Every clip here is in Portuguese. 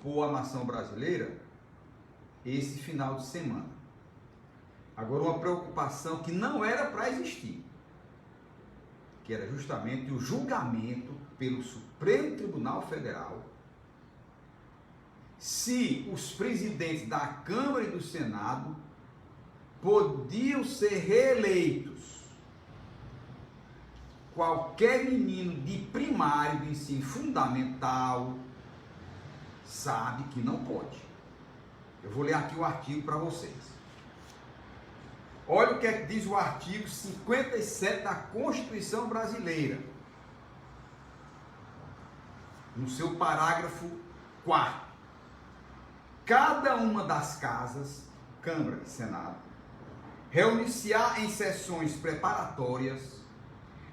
ocupou a nação brasileira esse final de semana. Agora, uma preocupação que não era para existir, que era justamente o julgamento pelo Supremo Tribunal Federal se os presidentes da Câmara e do Senado podiam ser reeleitos. Qualquer menino de primário, do ensino fundamental, sabe que não pode. Eu vou ler aqui o artigo para vocês. Olha o que é que diz o artigo 57 da Constituição Brasileira, no seu parágrafo 4º. Cada uma das casas, Câmara e Senado, reunir-se-á em sessões preparatórias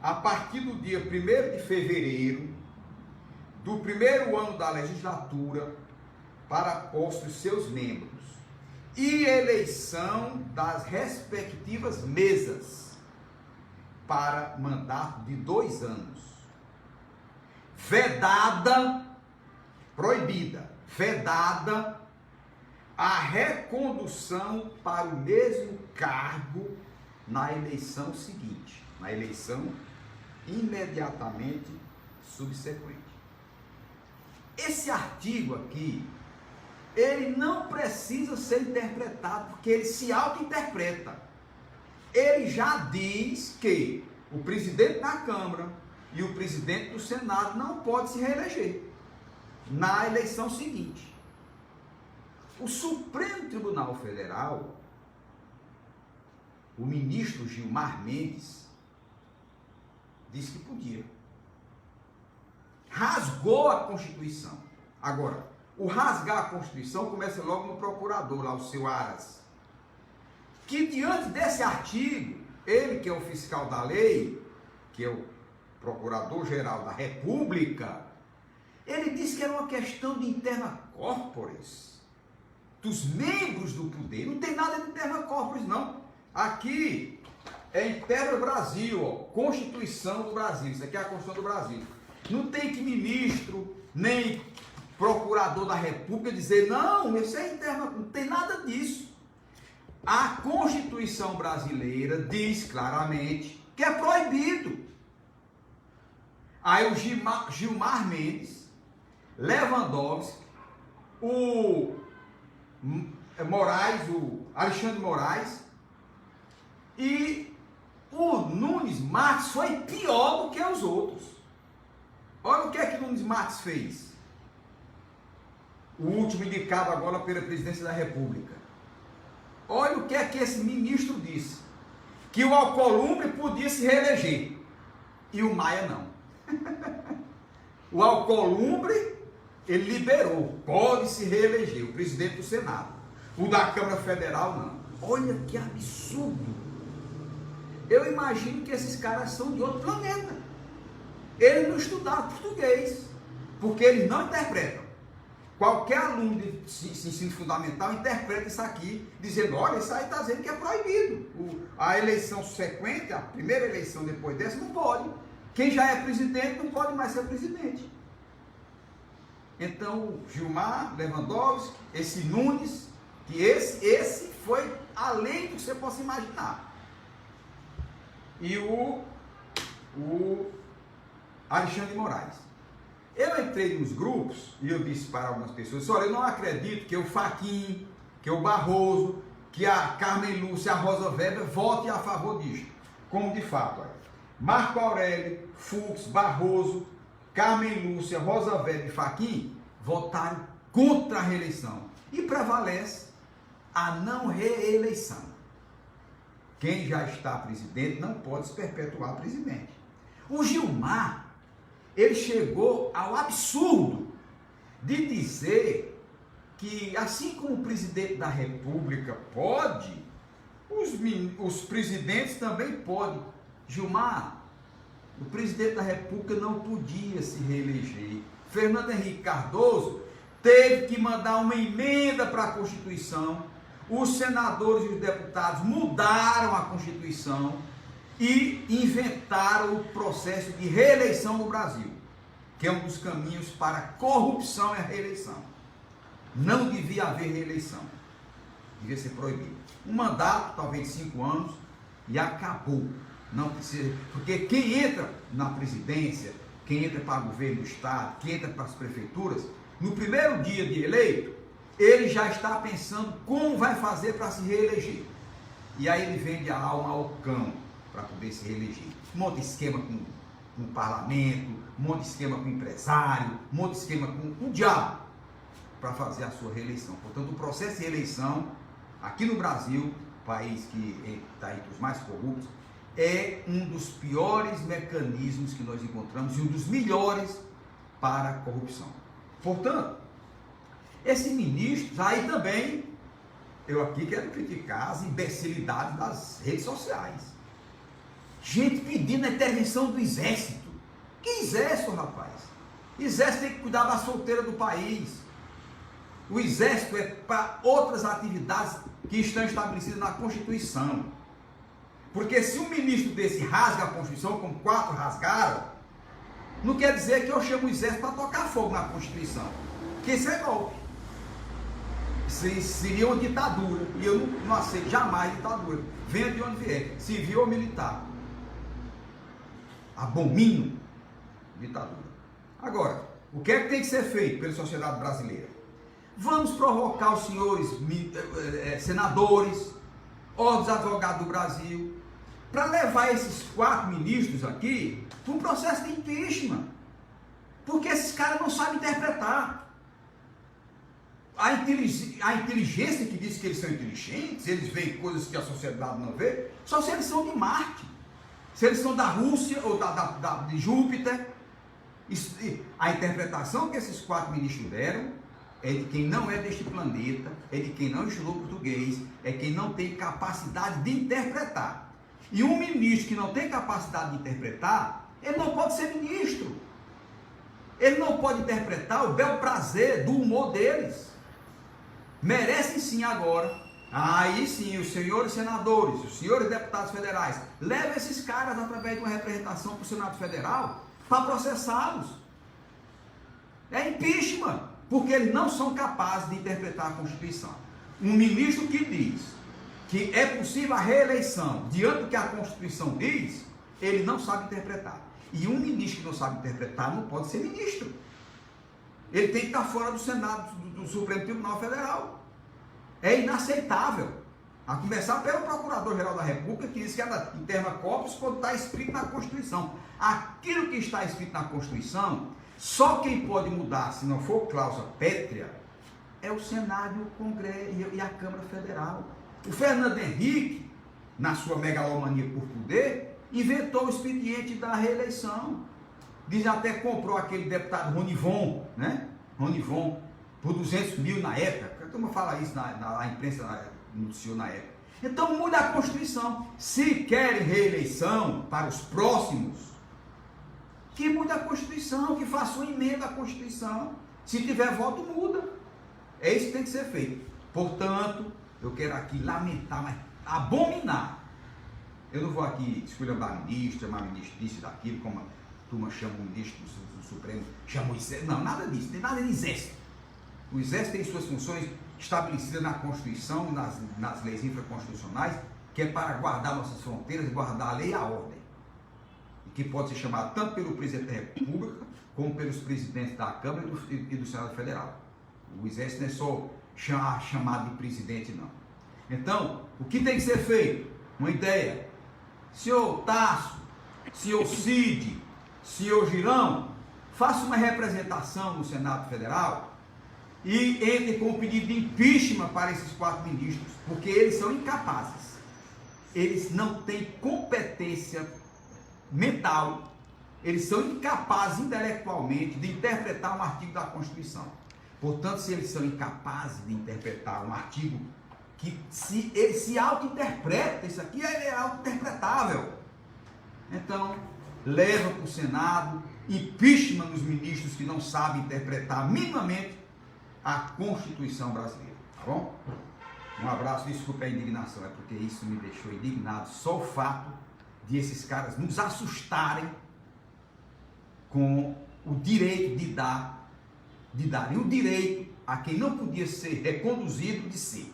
a partir do dia 1º de fevereiro do primeiro ano da legislatura para a posse dos seus membros e eleição das respectivas mesas para mandato de 2 anos. Vedada, proibida, vedada a recondução para o mesmo cargo na eleição seguinte, na eleição imediatamente subsequente. Esse artigo aqui, ele não precisa ser interpretado, porque ele se auto-interpreta. Ele já diz que o presidente da Câmara e o presidente do Senado não podem se reeleger na eleição seguinte. O Supremo Tribunal Federal, o ministro Gilmar Mendes, disse que podia. Rasgou a Constituição. Agora, o rasgar a Constituição começa logo no procurador, lá o seu Aras, que diante desse artigo, ele que é o fiscal da lei, que é o procurador-geral da República, ele disse que era uma questão de interna corporis, dos membros do poder. Não tem nada de interna corporis, não. Aqui é interno Brasil, ó, Constituição do Brasil. Isso aqui é a Constituição do Brasil. Não tem que ministro, nem procurador da República dizer, não, isso é interno, não tem nada disso. A Constituição brasileira diz claramente que é proibido. Aí o Gilmar Mendes, Lewandowski, o Moraes, o Alexandre Moraes e o Nunes Marques foi pior do que os outros. Olha o que é que Nunes Marques fez. O último indicado agora pela presidência da República. Olha o que é que esse ministro disse. Que o Alcolumbre podia se reeleger. E o Maia não. O Alcolumbre, ele liberou. Pode se reeleger. O presidente do Senado. O da Câmara Federal, não. Olha que absurdo. Eu imagino que esses caras são de outro planeta. Eles não estudaram português. Porque eles não interpretam. Qualquer aluno de ensino fundamental interpreta isso aqui, dizendo, olha, isso aí está dizendo que é proibido. A eleição subsequente, a primeira eleição depois dessa, não pode. Quem já é presidente não pode mais ser presidente. Então, Gilmar, Lewandowski, esse Nunes, que esse foi além do que você possa imaginar. E o Alexandre Moraes. Eu entrei nos grupos e eu disse para algumas pessoas, olha, eu não acredito que o Fachin, que o Barroso, que a Carmen Lúcia, a Rosa Weber votem a favor disto. Como de fato, olha, Marco Aurélio, Fux, Barroso, Carmen Lúcia, Rosa Weber e Fachin votaram contra a reeleição. E prevalece a não reeleição. Quem já está presidente não pode se perpetuar presidente. O Gilmar, ele chegou ao absurdo de dizer que, assim como o presidente da República pode, os presidentes também podem. Gilmar, o presidente da República não podia se reeleger. Fernando Henrique Cardoso teve que mandar uma emenda para a Constituição. Os senadores e os deputados mudaram a Constituição e inventaram o processo de reeleição no Brasil, que é um dos caminhos para a corrupção e a reeleição. não devia haver reeleição. Devia ser proibido. Um mandato, talvez de 5 anos, e acabou. Não precisa, porque quem entra na presidência, quem entra para o governo do estado, quem entra para as prefeituras, no primeiro dia de eleito, ele já está pensando como vai fazer para se reeleger. E aí ele vende a alma ao cão para poder se reeleger. Monta esquema com o parlamento, monta esquema com o empresário, monta esquema com o diabo para fazer a sua reeleição. Portanto, o processo de reeleição aqui no Brasil, país que está entre os mais corruptos, é um dos piores mecanismos que nós encontramos e um dos melhores para a corrupção. Portanto, esses ministros, aí também, eu aqui quero criticar as imbecilidades das redes sociais. Gente pedindo a intervenção do exército. Que exército, rapaz? Exército tem que cuidar da solteira do país. O exército é para outras atividades que estão estabelecidas na Constituição. Porque se um ministro desse rasga a Constituição, como 4 rasgaram, não quer dizer que eu chamo o exército para tocar fogo na Constituição. Porque isso é golpe. Isso seria uma ditadura. E eu não aceito jamais ditadura. Venha de onde vier, civil ou militar. Abomino ditadura. Agora, o que é que tem que ser feito pela sociedade brasileira? Vamos provocar os senhores senadores, ordens advogados do Brasil, para levar esses 4 ministros aqui para um processo de impeachment. Porque esses caras não sabem interpretar. A inteligência que diz que eles são inteligentes, eles veem coisas que a sociedade não vê, só se eles são de Marte, se eles são da Rússia ou de Júpiter. A interpretação que esses 4 ministros deram é de quem não é deste planeta, é de quem não estudou português, é quem não tem capacidade de interpretar. E um ministro que não tem capacidade de interpretar, ele não pode ser ministro. Ele não pode interpretar o bel prazer do humor deles. Merecem sim agora, aí sim, os senhores senadores, os senhores deputados federais, levem esses caras através de uma representação para o Senado Federal para processá-los. É impeachment, porque eles não são capazes de interpretar a Constituição. Um ministro que diz que é possível a reeleição diante do que a Constituição diz, ele não sabe interpretar. E um ministro que não sabe interpretar não pode ser ministro. Ele tem que estar fora do Senado, do Supremo Tribunal Federal. É inaceitável. A começar pelo Procurador-Geral da República, que diz que ela interna corpus quando está escrito na Constituição. Aquilo que está escrito na Constituição, só quem pode mudar, se não for cláusula pétrea, é o Senado, o Congresso e a Câmara Federal. O Fernando Henrique, na sua megalomania por poder, inventou o expediente da reeleição. Diz até que comprou aquele deputado Ronivon, né? Ronivon, por 200 mil na época. A turma fala isso na imprensa, noticiou na época. Então muda a Constituição. Se querem reeleição para os próximos, que muda a Constituição, que faça uma emenda à Constituição. Se tiver voto, muda. É isso que tem que ser feito. Portanto, eu quero aqui lamentar, mas abominar. Eu não vou aqui esculhambar ministro, chamar ministro disso e daquilo, como a turma chama o ministro do Supremo, chama o exército. Não, nada disso, não tem nada de exército. O exército tem suas funções estabelecidas na Constituição, nas leis infraconstitucionais, que é para guardar nossas fronteiras, guardar a lei e a ordem. E que pode ser chamado tanto pelo presidente da República, como pelos presidentes da Câmara e do Senado Federal. O exército não é só chamado de presidente, não. Então, o que tem que ser feito? Uma ideia. Senhor Tasso, senhor Cid, senhor Girão, faça uma representação no Senado Federal e entre com um pedido de impeachment para esses 4 ministros, porque eles são incapazes. Eles não têm competência mental, eles são incapazes intelectualmente de interpretar um artigo da Constituição. Portanto, se eles são incapazes de interpretar um artigo que ele se auto-interpreta, isso aqui é auto-interpretável. Então, leva para o Senado, impeachment nos ministros que não sabem interpretar minimamente a Constituição brasileira, tá bom? Um abraço, desculpe a indignação, é porque isso me deixou indignado, só o fato de esses caras nos assustarem com o direito de darem o direito a quem não podia ser reconduzido de si.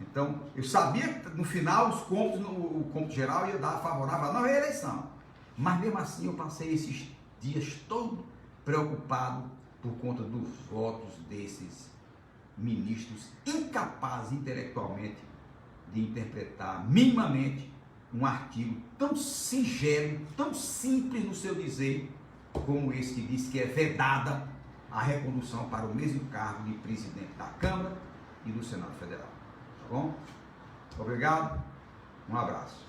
Então, eu sabia que no final os cômputos, o cômputo geral ia dar favorável à não reeleição. Mas mesmo assim eu passei esses dias todo preocupado por conta dos votos desses ministros incapazes intelectualmente de interpretar minimamente um artigo tão singelo, tão simples no seu dizer, como esse que diz que é vedada a recondução para o mesmo cargo de presidente da Câmara e do Senado Federal. Tá bom? Obrigado, um abraço.